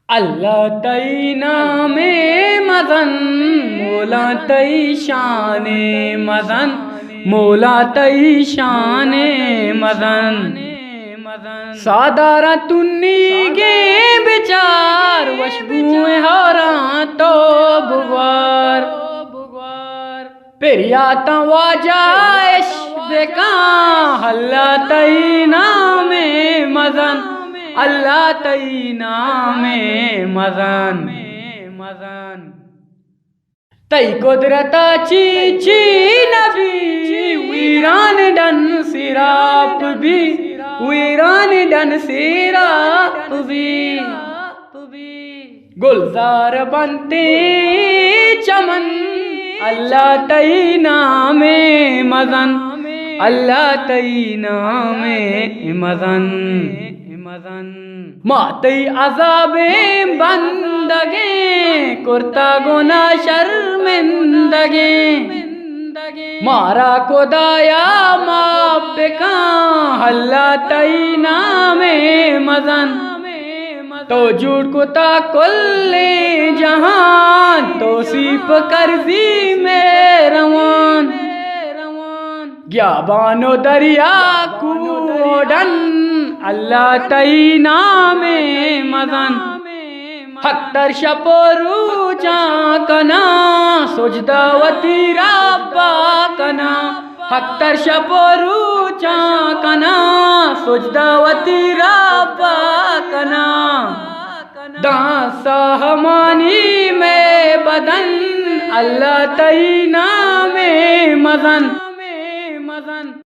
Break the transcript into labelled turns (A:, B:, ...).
A: اللہ تئی نام مدن مولا تئی شان مدن مولا تئی شان مدن سادارا تنی گے بچار وشبوئے ہاراں تو بغوار پریاتا واجائش بکاں اللہ تئی نام مدن اللہ تئی نام مدن تئی قدرتا چی چی نبی ویران ڈن سراپ بھی ویران ڈن سراپ بھی گلزار بنتے چمن اللہ تئی نام مدن اللہ تئی نام مدن ماتی عذابیں بندگیں کرتا گناہ شرمندگیں مارا خدایا معاف بکاں اللہ تئی نام مدن تو جھوٹ کتا کل جہان تو سیپ کرزی میں روان گیا بانو دریا کوڈن اللہ تئی نام مدن حق تر شپورو چاکنا سجدہ وتی رابا کنا حق تر شپورو چاکنا سجدہ وتی رابا کنا دانسا ہمانی میں بدن اللہ تئی نام مدن